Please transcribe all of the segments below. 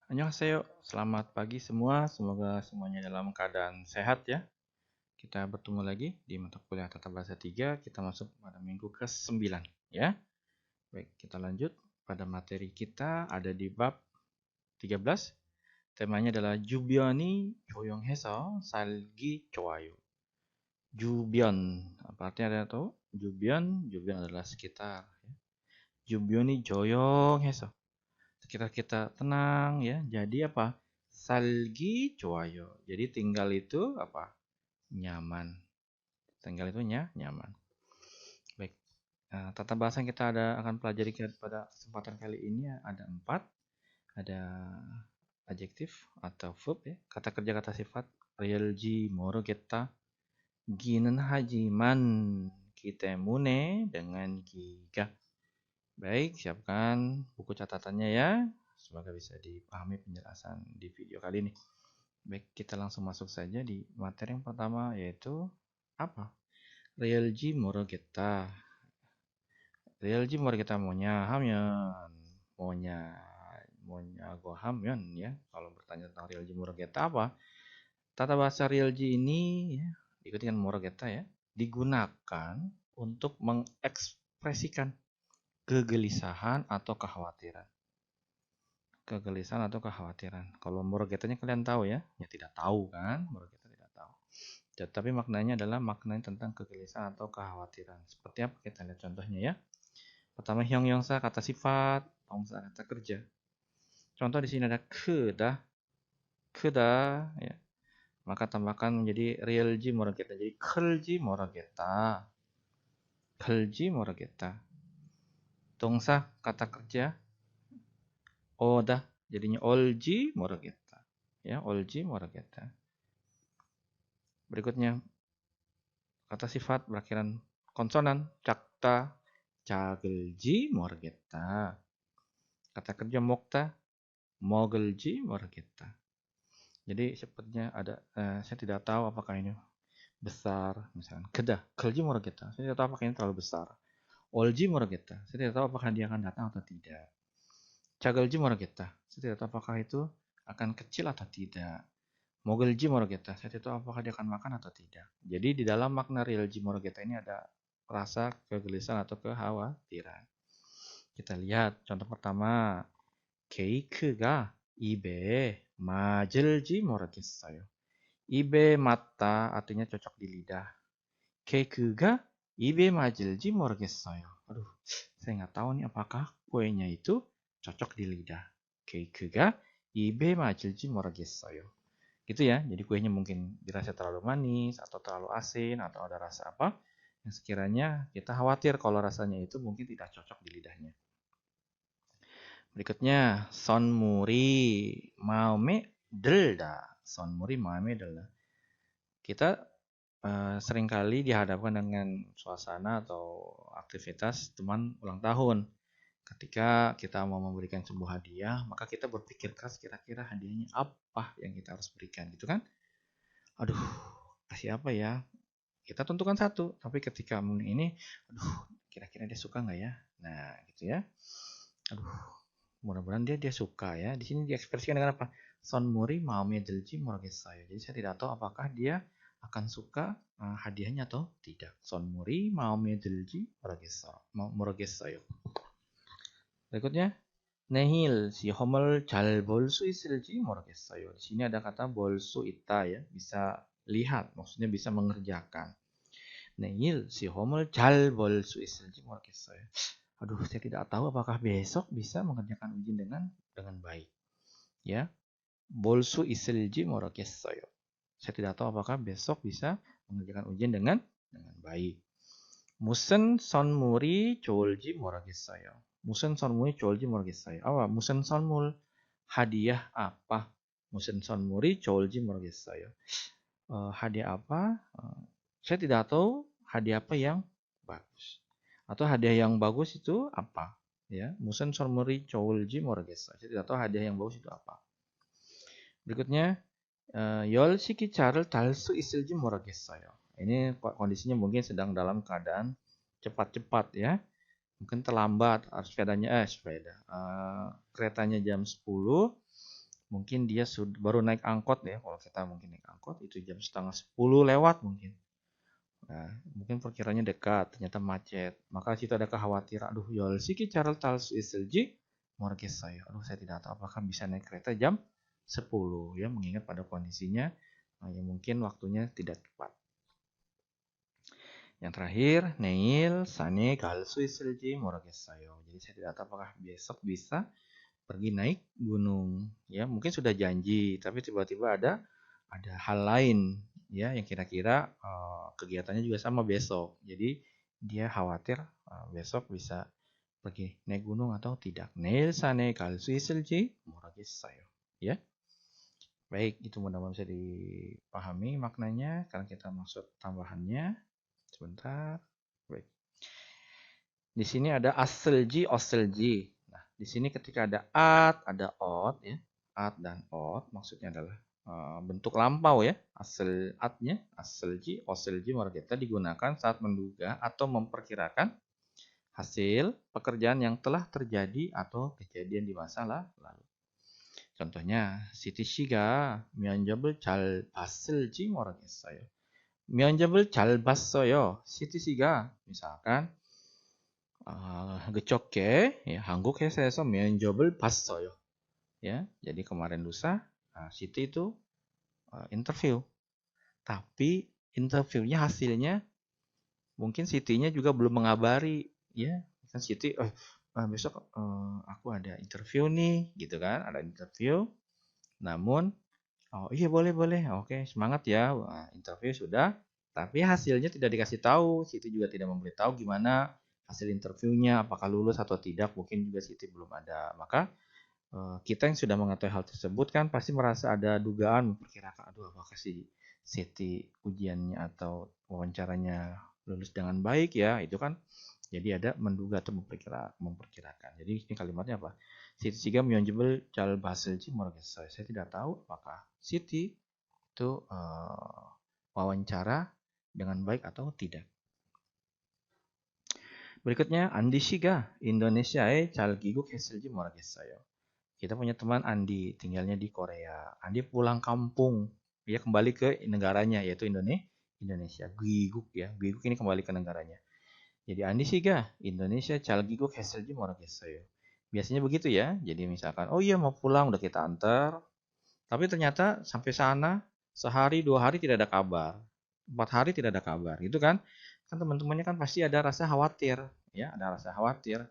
Annyeonghaseyo, selamat pagi semua. Semoga semuanya dalam keadaan sehat ya. Kita bertemu lagi di mata kuliah Tata Bahasa 3. Kita masuk pada minggu ke-9 ya. Baik, kita lanjut pada materi kita ada di bab 13. Temanya adalah Jubyoni Choyongheso Salgi Chowayo. Jubyon, apa artinya ada tahu? Jubyon adalah sekitar. Jubyoni Choyongheso. Sekitar kita tenang ya. Jadi apa? Salgi cuayo. Jadi tinggal itu apa? Nyaman. Tinggal itu nyaman. Baik. Tata bahasa yang kita akan pelajari pada kesempatan kali ini ada 4. Ada adjektif atau verb ya. Kata kerja kata sifat. Realji moru겠다. Gi는 hajiman. Kitemune dengan giga. Baik, siapkan buku catatannya ya. Semoga bisa dipahami penjelasan di video kali ini. Baik, kita langsung masuk saja di materi yang pertama yaitu apa? Realji moru겠다. Realji moru겠다 뭐냐 하면 뭐냐 고 하면 ya. Kalau bertanya tentang realji moru겠다 apa? Tata bahasa realji ini ya, diikuti dengan moru겠다 ya, digunakan untuk mengekspresikan kegelisahan atau kekhawatiran. Kalau morugetanya kalian tahu ya? Ya tidak tahu kan? Morogeta tidak tahu. Tapi maknanya adalah maknanya tentang kegelisahan atau kekhawatiran. Seperti apa? Kita lihat contohnya ya. Pertama hyongyongsa kata sifat, tongsa kata kerja. Contoh di sini ada keda ya. Maka tambahkan menjadi realji morogeta. Jadi kelji morogeta. Tongsa kata kerja oda jadinya olji morogeta. Ya, olji morogeta. Berikutnya kata sifat berakhiran konsonan cakta cagelji morgeta. Kata kerja mokta mogelji morgeta. Jadi sepertinya ada saya tidak tahu apakah ini besar misalkan kedah kelji morgeta. Saya tidak tahu apakah ini terlalu besar. Olji morgeta. Saya tidak tahu apakah dia akan datang atau tidak. Cagelji morgeta. Saya tidak tahu apakah itu akan kecil atau tidak. Mogelji morogeta, saya tidak tahu apakah dia akan makan atau tidak. Jadi di dalam makna realji morogeta ini ada rasa kegelisahan atau kekhawatiran. Kita lihat contoh pertama. 케이크가 입에 맞을지 모르겠어요. 입에 맞다 artinya cocok di lidah. 케이크가 입에 맞을지 모르겠어요. Aduh, saya nggak tahu nih apakah kuenya itu cocok di lidah. 케이크가 입에 맞을지 모르겠어요. Gitu ya, jadi kuenya mungkin dirasa terlalu manis atau terlalu asin atau ada rasa apa yang sekiranya kita khawatir kalau rasanya itu mungkin tidak cocok di lidahnya. Berikutnya sonmuri maome delda. Sonmuri maome delda. Kita seringkali dihadapkan dengan suasana atau aktivitas teman ulang tahun. Ketika kita mau memberikan sebuah hadiah, maka kita berpikir keras kira-kira hadiahnya apa yang kita harus berikan gitu kan? Aduh, kasih apa ya? Kita tentukan satu, tapi ketika ini, aduh, kira-kira dia suka nggak ya? Nah, gitu ya. Aduh, mudah-mudahan dia suka ya. Di sini diekspresikan dengan apa? Sonmuri maome delji morugesaya. Jadi saya tidak tahu apakah dia akan suka hadiahnya atau tidak. Sonmuri maome delji morugesaya. Berikutnya, Nehil 시험을 잘 볼 수 있을지 모르겠어요. Di sini ada kata 볼 수 있다 ya, bisa lihat, maksudnya bisa mengerjakan. Nehil 시험을 잘 볼 수 있을지 모르겠어요. Aduh, saya tidak tahu apakah besok bisa mengerjakan ujian dengan baik. Ya, 볼 수 있을지 모르겠어요. Saya tidak tahu apakah besok bisa mengerjakan ujian dengan baik. 무슨 선물이 좋을지 모르겠어요. 무슨 선물이 좋을지 모르겠어요. 무슨 선물 hadiah apa? 무슨 선물이 좋을지 모르겠어요. Hadiah apa? Saya tidak tahu hadiah apa yang bagus. Atau hadiah yang bagus itu apa? Ya, 무슨 선물이 좋을지 모르겠어요. Saya tidak tahu hadiah yang bagus itu apa. Berikutnya, 10시 기차를 탈 수 있을지 모르겠어요. Ini kondisinya mungkin sedang dalam keadaan cepat-cepat ya. Mungkin terlambat keretanya jam 10, Mungkin dia baru naik angkot ya, kalau kita mungkin naik angkot itu jam setengah 10 lewat mungkin. Nah, mungkin perkiranya dekat, ternyata macet. Maka situ ada kekhawatiran, aduh yolsiki Charles Tals isilji morges saya. Aduh saya tidak tahu apakah bisa naik kereta jam 10 ya, mengingat pada kondisinya yang mungkin waktunya tidak tepat. Yang terakhir, Neil Sane Galsu isilji morges saya. Jadi saya tidak tahu apakah besok bisa pergi naik gunung ya, mungkin sudah janji tapi tiba-tiba ada hal lain ya yang kira-kira kegiatannya juga sama besok, jadi dia khawatir besok bisa pergi naik gunung atau tidak. Neil sane 갈수 있을지 모르겠어요 ya. Baik, itu mudah-mudahan bisa dipahami maknanya. Sekarang kita masuk tambahannya sebentar. Baik, di sini ada aselji oselji. Di sini ketika ada ada ot ya, at dan ot maksudnya adalah bentuk lampau ya. Asal atnya, asalji, oselji margeta digunakan saat menduga atau memperkirakan hasil pekerjaan yang telah terjadi atau kejadian di masa lalu. Contohnya, Siti Shiga 면접을 잘 봤을지 모르겠어요. 면접을 잘 봤어요. Siti Shiga misalkan 그저께 한국 회사에서 면접을 봤어요. Ya, jadi kemarin lusa Siti itu interview. Tapi interviewnya hasilnya mungkin Siti-nya juga belum mengabari ya. Kan Siti besok aku ada interview nih gitu kan, ada interview. Namun oh iya boleh. Oke, semangat ya. Interview sudah, tapi hasilnya tidak dikasih tahu. Siti juga tidak memberitahu gimana hasil interviewnya, apakah lulus atau tidak. Mungkin juga Siti belum ada. Maka kita yang sudah mengetahui hal tersebut kan pasti merasa ada dugaan, memperkirakan, aduh apakah si Siti ujiannya atau wawancaranya lulus dengan baik ya, itu kan jadi ada menduga atau memperkirakan. Jadi ini kalimatnya apa? Siti Siga menjebel cal basilci morgesa. Saya tidak tahu apakah Siti itu wawancara dengan baik atau tidak. Berikutnya Andi Siga Indonesia에 잘 귀국했을지 모르겠어요. Kita punya teman Andi, tinggalnya di Korea. Andi pulang kampung, dia kembali ke negaranya, yaitu Indonesia. Giguk ya, giguk ini kembali ke negaranya. Jadi Andi sih gak, Indonesia cal giguk hasilnya moragesaya. Biasanya begitu ya, jadi misalkan, oh iya mau pulang, udah kita antar. Tapi ternyata sampai sana, sehari, 2 hari tidak ada kabar. 4 hari tidak ada kabar, gitu kan. Kan teman-temannya kan pasti ada rasa khawatir, ya, ada rasa khawatir.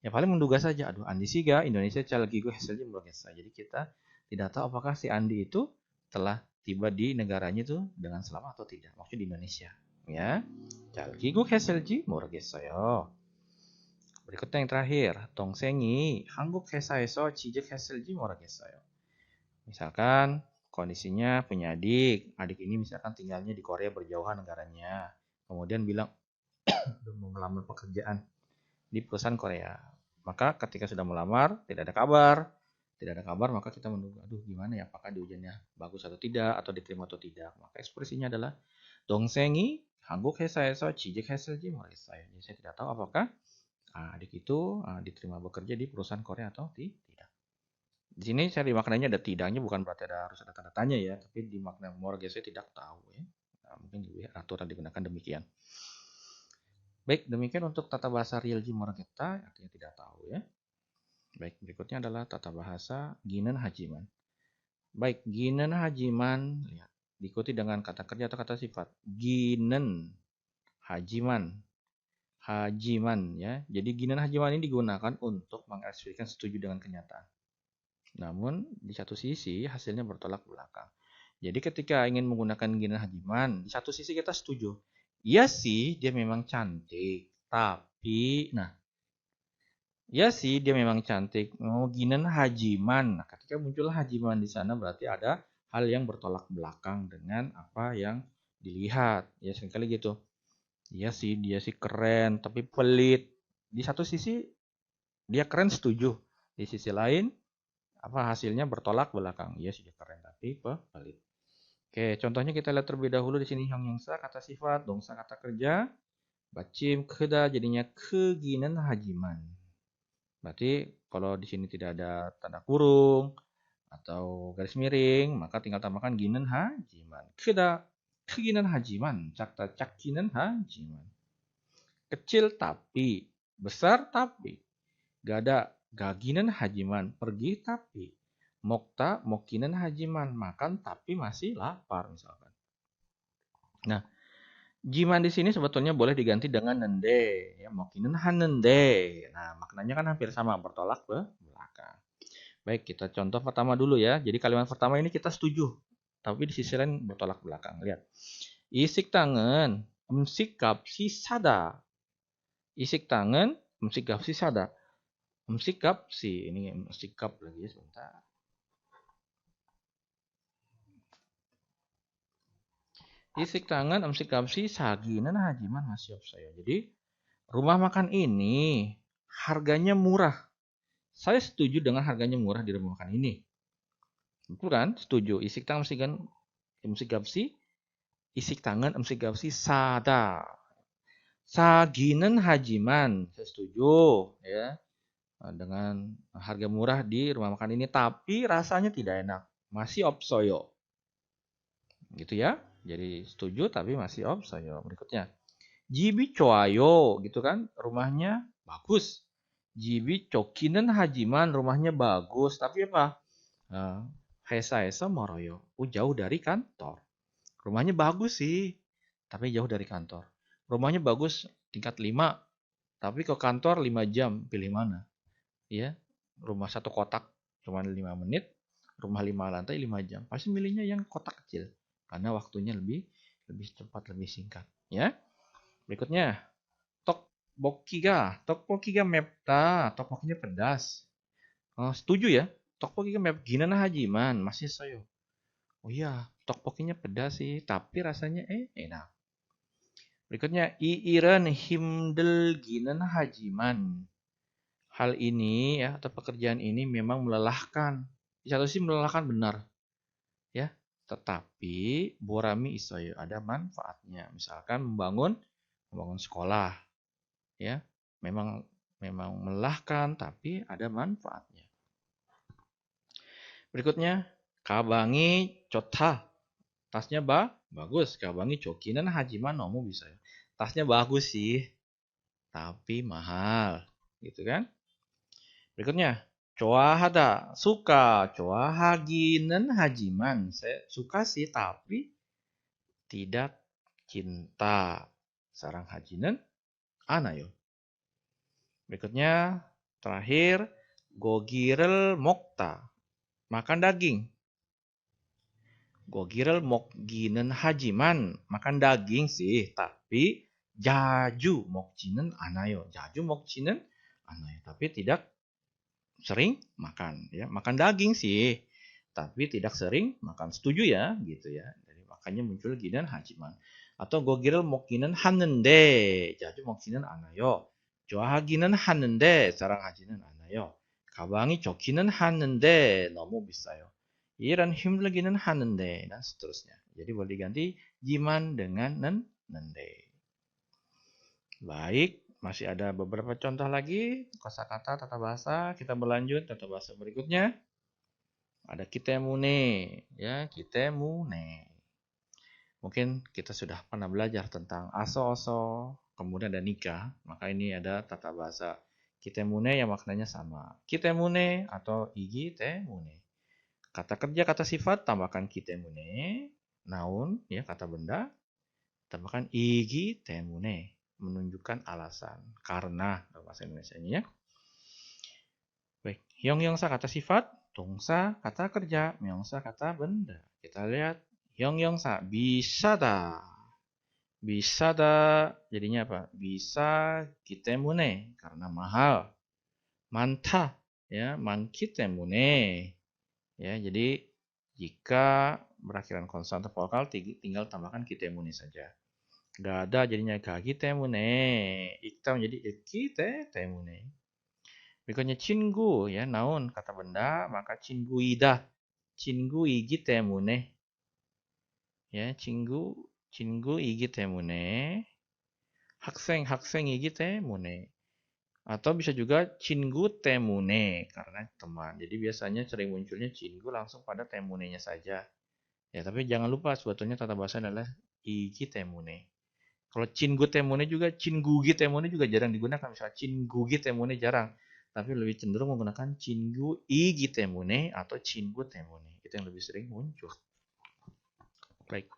Ya paling menduga saja, aduh Andi Siga, Indonesia lagi gue hasilnya bergeser. Jadi kita tidak tahu apakah si Andi itu telah tiba di negaranya itu dengan selamat atau tidak. Maksudnya di Indonesia. Ya, jal기국 했을지 모르겠어요. Berikutnya yang terakhir, 동생이 한국 회사에서 취직했을지 모르겠어요. Misalkan kondisinya punya adik ini misalkan tinggalnya di Korea berjauhan negaranya. Kemudian bilang mau melamar pekerjaan di perusahaan Korea. Maka ketika sudah melamar, tidak ada kabar, maka kita menunggu, aduh gimana ya, apakah di ujiannya bagus atau tidak, atau diterima atau tidak. Maka ekspresinya adalah, 동생이 한국 회사에서 취직했을지 모르겠어요. Jadi saya tidak tahu apakah adik itu diterima bekerja di perusahaan Korea atau tidak. Di sini saya maknanya ada tidaknya, bukan berarti harus ada tanda tanya ya, tapi di makna moragesnya tidak tahu ya. Nah, mungkin juga aturan digunakan demikian. Baik, demikian untuk tata bahasa real Jimor kita, artinya tidak tahu ya. Baik, berikutnya adalah tata bahasa Ginen Hajiman. Baik, Ginen Hajiman, lihat, diikuti dengan kata kerja atau kata sifat. Ginen Hajiman. Hajiman ya. Jadi Ginen Hajiman ini digunakan untuk mengekspresikan setuju dengan kenyataan. Namun, di satu sisi hasilnya bertolak belakang. Jadi ketika ingin menggunakan Ginen Hajiman, di satu sisi kita setuju. Iya sih, dia memang cantik. Tapi, iya sih dia memang cantik. Oh, Ginen Hajiman. Nah, ketika muncul Hajiman di sana berarti ada hal yang bertolak belakang dengan apa yang dilihat. Ya, seringkali gitu. Iya sih, dia sih keren, tapi pelit. Di satu sisi dia keren setuju. Di sisi lain, apa hasilnya bertolak belakang. Iya sih dia keren, tapi pelit. Oke, contohnya kita lihat terlebih dahulu di sini 형용사 kata sifat, 동사 kata kerja, 받침 크다 jadinya 크기는 하지만. Berarti kalau di sini tidak ada tanda kurung, atau garis miring, maka tinggal tambahkan ginen hajiman. Keginan hajiman, cakta cakginan hajiman. Kecil tapi, besar tapi. Gak ada gaginan hajiman, pergi tapi. Mokta mokinan hajiman, makan tapi masih lapar misalkan. Nah, jiman di sini sebetulnya boleh diganti dengan nende, ya mokinan hanende. Nah, maknanya kan hampir sama, bertolak ke belakang. Baik, kita contoh pertama dulu ya. Jadi kalimat pertama ini kita setuju, tapi di sisi lain bertolak belakang. Lihat. Isik tangan, emsikap si sada. Isik tangan, emsikap si sada. Emsikap si, ini emsikap lagi ya sebentar. Isik tangan, emsikap si saginan hajiman hasyop saya. Jadi rumah makan ini harganya murah. Saya setuju dengan harganya murah di rumah makan ini. Betul kan? Setuju. Isik tangan, emsikap si. Isik tangan, emsikap si sada. Saginan hajiman, saya setuju ya dengan harga murah di rumah makan ini, tapi rasanya tidak enak, masih opsoyo, gitu ya. Jadi setuju tapi masih opsoyo. Berikutnya, jibi coayo, gitu kan, rumahnya bagus. Jibi cokinan hajiman, rumahnya bagus, tapi apa? Hesa moroyo, jauh dari kantor. Rumahnya bagus sih, tapi jauh dari kantor. Rumahnya bagus tingkat 5, tapi ke kantor 5 jam, pilih mana? Ya, rumah satu kotak cuma 5 menit, rumah 5 lantai 5 jam. Pasti milihnya yang kotak kecil karena waktunya lebih cepat, lebih singkat, ya. Berikutnya, tokbokiga mepta, tokbokinya pedas. Oh, setuju ya? Tokbokiga mep gina hajiman, masih soyo. Oh iya, tokbokinya pedas sih, tapi rasanya enak. Berikutnya, iiran himdel ginan hajiman. Hal ini ya atau pekerjaan ini memang melelahkan. Di satu sisi melelahkan benar, ya. Tetapi borami isoyo ada manfaatnya. Misalkan membangun sekolah, ya. Memang melelahkan tapi ada manfaatnya. Berikutnya, kabangi cotha. Tasnya bagus, kabangi cokinan hajiman nomu bisa ya. Tasnya bagus sih, tapi mahal, gitu kan? Berikutnya, coahada, suka, coahaginen hajiman. Saya suka sih, tapi tidak cinta. Sarang hajinen, anayo. Berikutnya, terakhir, gogirel mokta. Makan daging. Gogirel mokginen hajiman. Makan daging sih, tapi jaju mokjinen anayo. Jaju mokjinen anayo. Tapi tidak sering makan, ya. Makan daging sih, tapi tidak sering makan. Setuju ya, gitu ya. Jadi makanya muncul ginan hajiman. Atau gogirel mokinan hanende. Jaju mokinan anayo. Joahaginan hanende. Sarang hajinan anayo. Kabangi cokinan hanende. Nomu bisayo. Iran himlaginan hanende. Dan seterusnya. Jadi boleh diganti jiman dengan nende. Baik. Masih ada beberapa contoh lagi kosakata tata bahasa. Kita berlanjut tata bahasa berikutnya. Ada kitemune, ya kitemune. Mungkin kita sudah pernah belajar tentang aso-oso, kemudian ada nikah. Maka ini ada tata bahasa kitemune yang maknanya sama. Kitemune atau igitemune. Kata kerja, kata sifat tambahkan kitemune. Naun, ya kata benda tambahkan igitemune. Menunjukkan alasan, karena dalam bahasa Indonesia-nya ya. Baik, hyongyongsa kata sifat, dongsa kata kerja, myongsa kata benda. Kita lihat hyongyongsa bisa dah. Bisa dah jadinya apa? Bisa kitemune karena mahal. Manta ya, mankitemune. Ya, jadi jika berakhiran konsonant vokal tinggal tambahkan kitemune saja. Gak ada jadinya kaki temune. Ikta menjadi ikite temune. Berikutnya cinggu ya, naun kata benda, maka cinggu ida. Cinggu igi temune. Ya, cinggu igi temune. Hakseng igi temune. Atau bisa juga Chingu Temune karena teman. Jadi biasanya sering munculnya Chingu langsung pada Temunenya saja. Ya, tapi jangan lupa sebetulnya tata bahasa adalah Igi Temune. Kalau Chingu Temune juga, Chingugi Temune juga jarang digunakan. Misalnya Chingugi Temune jarang. Tapi lebih cenderung menggunakan Chingu Igi Temune atau Chingu Temune. Itu yang lebih sering muncul. Baik.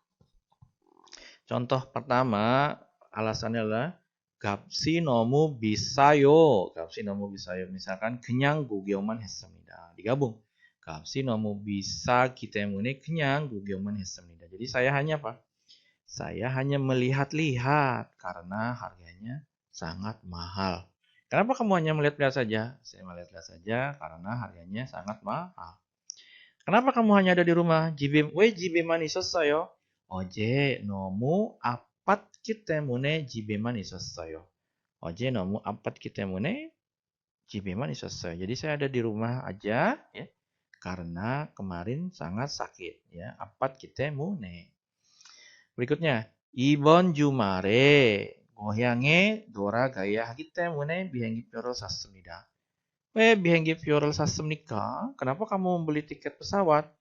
Contoh pertama, alasannya adalah Gapsi nomu bisayo. Gapsi nomu bisayo. Misalkan kenyang gugyoman 했습니다. Digabung. Gapsi nomu bisa kitemune kenyang gugyoman 했습니다. Jadi saya hanya apa? Saya hanya melihat-lihat karena harganya sangat mahal. Kenapa kamu hanya melihat-lihat saja? Saya melihat-lihat saja karena harganya sangat mahal. Kenapa kamu hanya ada di rumah? Jibeman 있었어요. 어제 너무 아팠기 때문에 집에만 있었어요. 어제 너무 아팠기 때문에 집에만 있었어요. Jadi saya ada di rumah aja ya karena kemarin sangat sakit ya. 아팠기 때문에. Berikutnya, 이번 주말에 고향에 돌아가야 하기 때문에 비행기표를 샀습니다. 왜 비행기표를 샀습니까? Kenapa kamu membeli tiket pesawat?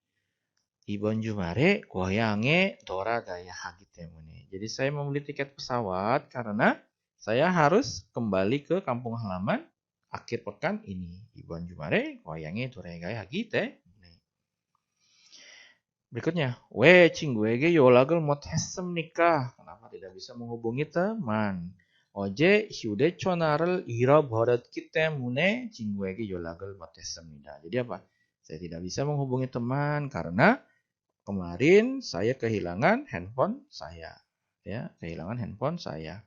이번 주말에 고향에 돌아가야 하기 때문에. Jadi saya membeli tiket pesawat karena saya harus kembali ke kampung halaman akhir pekan ini. 이번 주말에 고향에 돌아가야 하기 때문에. Berikutnya, 왜 친구에게 연락을 못했습니까? Kenapa tidak bisa menghubungi teman? 어제 휴대전화를 잃어버렸기 때문에 친구에게 연락을 못했습니다. Jadi apa? Saya tidak bisa menghubungi teman karena kemarin saya kehilangan handphone saya. Ya, kehilangan handphone saya.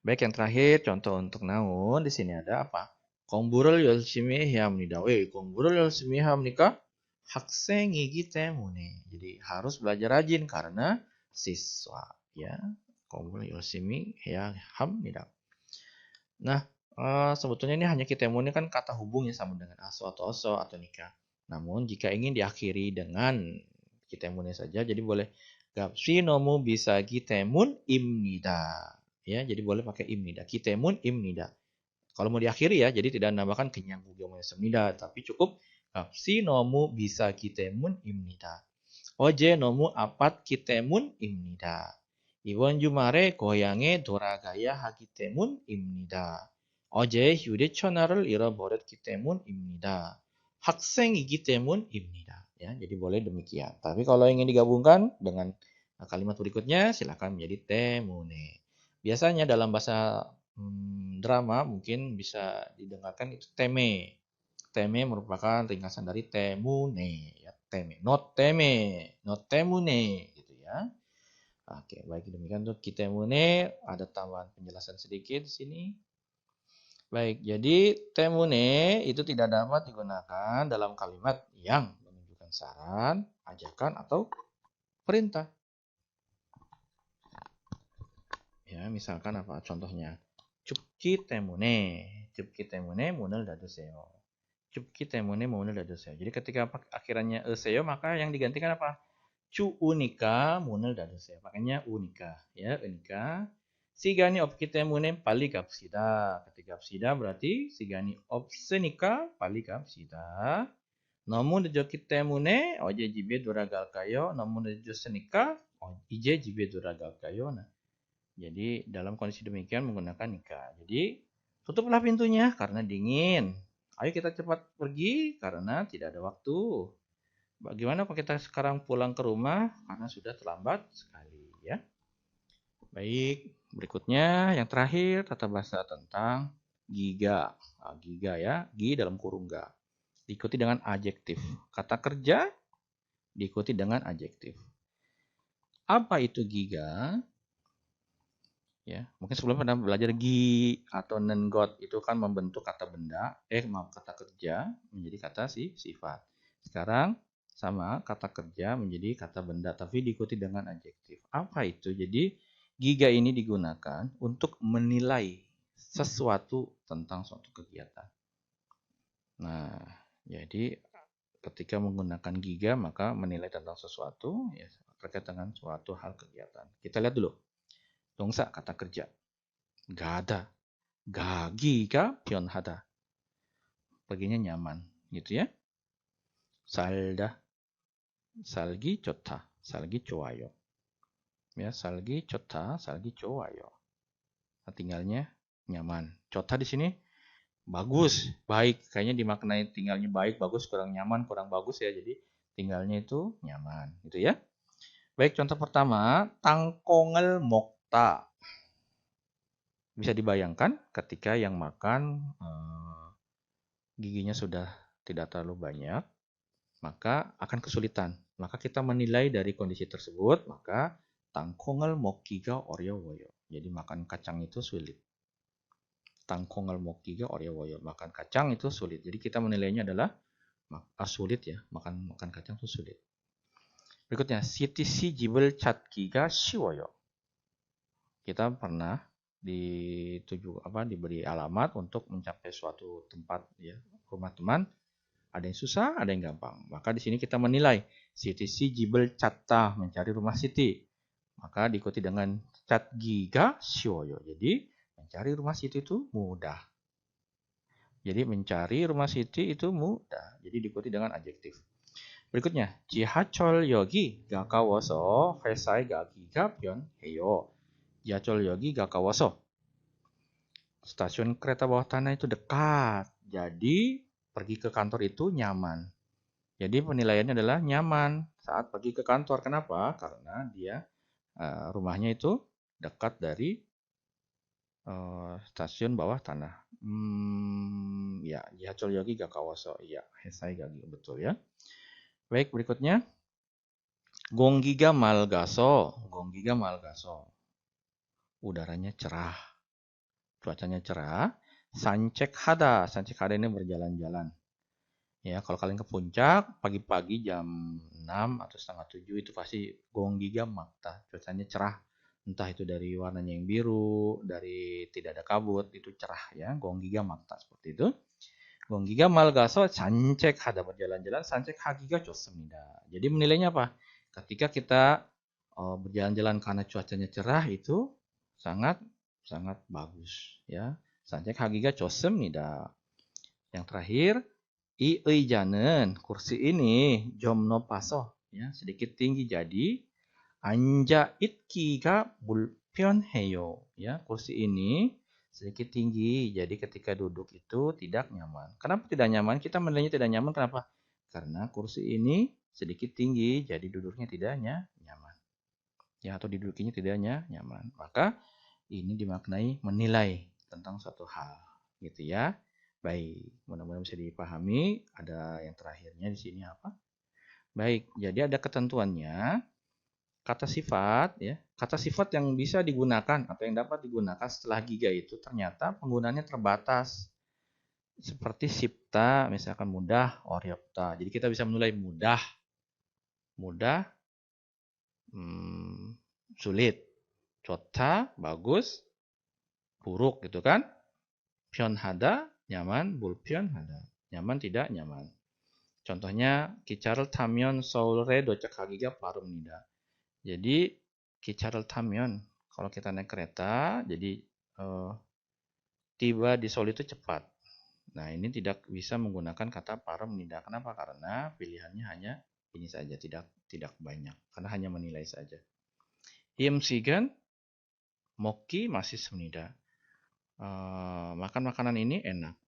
Baik, yang terakhir contoh untuk naun di sini ada apa? 공부를 열심히 해야 합니다. 왜 공부를 열심히 해야 합니까? 학생이기 때문에. Jadi harus belajar rajin karena siswa, ya. 공부를 열심히 해야 합니다. Nah, sebetulnya ini hanya kitemune kan kata hubung ya sama dengan aso atau oso atau nikah. Namun jika ingin diakhiri dengan kitemune saja, jadi boleh gapsi nomu bisa kitemun imnida. Ya, jadi boleh pakai imnida. Kitemun imnida. Kalau mau diakhiri ya, jadi tidak menambahkan kenyang gugyomu semnida, tapi cukup gapsi nomu bisa kitemun imnida. Oje nomu apat kitemun imnida. 이번 주말에 고향에 돌아가야 하기 때문입니다. 어제 휴대전화를 잃어버렸기 때문입니다. 학생이기 때문입니다. Ya, jadi boleh demikian. Tapi kalau ingin digabungkan dengan kalimat berikutnya, silakan menjadi temune. Biasanya dalam bahasa drama mungkin bisa didengarkan itu teme. Teme merupakan ringkasan dari temune, ya teme, not temune, gitu ya. Oke, baik demikian untuk kitemune, ada tambahan penjelasan sedikit di sini. Baik, jadi temune itu tidak dapat digunakan dalam kalimat yang menunjukkan saran, ajakan, atau perintah. Ya, misalkan apa contohnya? 춥기 때문에 문을 닫으세요. 춥기 때문에 문을 닫으세요. Jadi ketika akhirannya eseyo maka yang digantikan apa? Unika 문을 닫으세요. Makanya unika ya, unika. 시간이 없기 때문에 빨리 갑시다. Ketika 갑시다 berarti 시간이 없으니까 빨리 갑시다. 너무 늦었기 때문에 어제 집에 돌아갈까요? 너무 늦었으니까 이제 집에 돌아갈까요? Nah, jadi dalam kondisi demikian menggunakan nikah. Jadi tutuplah pintunya karena dingin. Ayo kita cepat pergi karena tidak ada waktu. Bagaimana kalau kita sekarang pulang ke rumah karena sudah terlambat sekali ya. Baik, berikutnya yang terakhir tata bahasa tentang giga. Nah, giga ya, gi dalam kurung ga. Diikuti dengan adjektif. Kata kerja diikuti dengan adjektif. Apa itu giga? Ya, mungkin sebelum pernah belajar gi atau nengot itu kan membentuk kata benda, kata kerja menjadi kata sifat. Sekarang sama kata kerja menjadi kata benda tapi diikuti dengan adjektif. Apa itu? Jadi giga ini digunakan untuk menilai sesuatu tentang suatu kegiatan. Nah, jadi ketika menggunakan giga maka menilai tentang sesuatu ya terkait dengan suatu hal kegiatan. Kita lihat dulu. Dongsa kata kerja. Gak ada. gagi가 편하다. Baginya nyaman, gitu ya. 살다, 살기 좋다, 살기 좋아요. Ya, 살기 좋다, 살기 좋아요. Nah, tinggalnya nyaman. 좋다 di sini bagus, baik. Kayaknya dimaknai tinggalnya baik, bagus, kurang nyaman, kurang bagus ya. Jadi tinggalnya itu nyaman, gitu ya. Baik, contoh pertama, tangkongel mokta. Bisa dibayangkan ketika yang makan giginya sudah tidak terlalu banyak, maka akan kesulitan. Maka kita menilai dari kondisi tersebut, maka tangkongel mokiga oryowoyo. Jadi makan kacang itu sulit. Tangkongel mokiga oryowoyo. Makan kacang itu sulit. Jadi kita menilainya adalah sulit ya. Makan kacang itu sulit. Berikutnya, siti si jibel chatkiga shiwoyo. Kita pernah diberi alamat untuk mencapai suatu tempat ya, rumah teman. Ada yang susah, ada yang gampang. Maka di sini kita menilai Siti si jibel catta, mencari rumah Siti. Maka diikuti dengan cat giga shioyo. Jadi mencari rumah Siti itu mudah. Jadi mencari rumah Siti itu mudah. Jadi diikuti dengan adjektif. Berikutnya, 지하철 역이 가까워서 회사에 가기가 편해요. 지하철 역이 가까워서. Stasiun kereta bawah tanah itu dekat. Jadi pergi ke kantor itu nyaman. Jadi penilaiannya adalah nyaman saat pergi ke kantor. Kenapa? Karena dia rumahnya itu dekat dari stasiun bawah tanah. Ya, 지하철 역이 가까워서. Ya, hesai gagi betul ya. Baik, berikutnya 공기가 맑아서. 공기가 맑아서. Udaranya cerah. Cuacanya cerah. 산책하다. 산책하다 ini berjalan-jalan. Ya, kalau kalian ke puncak pagi-pagi jam 6 atau setengah 7 itu pasti gonggiga makta, cuacanya cerah. Entah itu dari warnanya yang biru, dari tidak ada kabut, itu cerah ya, gonggiga makta seperti itu. Gonggiga malgaso sancek hada berjalan-jalan, sancek hagiga 좋습니다. Jadi menilainya apa? Ketika kita berjalan-jalan karena cuacanya cerah itu sangat sangat bagus ya. Sancek hagiga 좋습니다. Yang terakhir I 의자는 kursi ini 좀 높아서 ya sedikit tinggi jadi anja itki가 불편해요 ya kursi ini sedikit tinggi jadi ketika duduk itu tidak nyaman. Kenapa tidak nyaman? Kita menilainya tidak nyaman kenapa? Karena kursi ini sedikit tinggi jadi duduknya tidak nyaman. Ya atau didudukinya tidak nyaman. Maka ini dimaknai menilai tentang suatu hal gitu ya. Baik, mudah-mudahan bisa dipahami. Ada yang terakhirnya di sini apa? Baik, jadi ada ketentuannya. Kata sifat, ya, kata sifat yang bisa digunakan atau yang dapat digunakan setelah giga itu ternyata penggunaannya terbatas. Seperti sipta, misalkan mudah, oryopta. Jadi kita bisa menilai mudah, mudah, sulit, cota, bagus, buruk gitu kan? Pyonhada, nyaman, bulpyonhada. Nyaman tidak nyaman. Contohnya 기차를 타면 서울에 도착하기가 빠릅니다. Jadi 기차를 타면 kalau kita naik kereta jadi tiba di Seoul itu cepat. Nah, ini tidak bisa menggunakan kata 빠릅니다. Kenapa? Karena pilihannya hanya ini saja, tidak banyak. Karena hanya menilai saja. 음식은 먹기 맛있습니다. Makan makanan ini enak.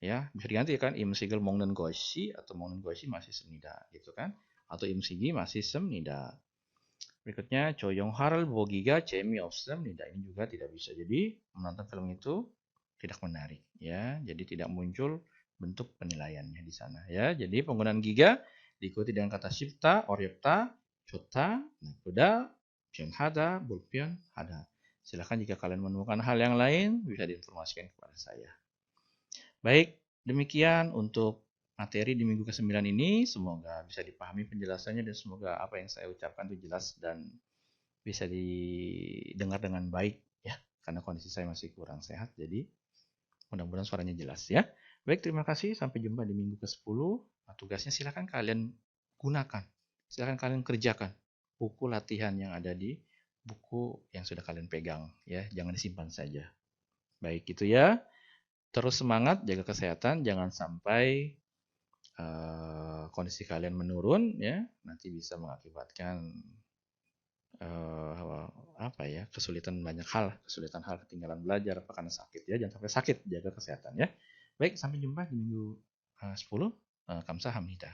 Ya, bisa diganti kan imsigel 먹는 것이 atau 먹는 것이 맛있습니다. Gitu kan? Atau imsigi 맛있습니다. Berikutnya 조영화를 보기가 재미없습니다. Ini juga tidak bisa. Jadi menonton film itu tidak menarik ya. Jadi tidak muncul bentuk penilaiannya di sana ya. Jadi penggunaan giga diikuti dengan kata shifta, oryopta, chota, nakuda, pyonhada, bulpyonhada. Silakan jika kalian menemukan hal yang lain bisa diinformasikan kepada saya. Baik, demikian untuk materi di minggu ke-9 ini. Semoga bisa dipahami penjelasannya dan semoga apa yang saya ucapkan itu jelas dan bisa didengar dengan baik ya. Karena kondisi saya masih kurang sehat, jadi mudah-mudahan suaranya jelas ya. Baik, terima kasih. Sampai jumpa di minggu ke-10. Nah, tugasnya silakan kalian gunakan. Silakan kalian kerjakan buku latihan yang ada di buku yang sudah kalian pegang ya. Jangan disimpan saja. Baik gitu ya. Terus semangat, jaga kesehatan, jangan sampai kondisi kalian menurun ya, nanti bisa mengakibatkan apa ya, kesulitan hal, ketinggalan belajar apa karena sakit ya, jangan sampai sakit, jaga kesehatan ya. Baik, sampai jumpa di minggu 10. Kamsahamnida.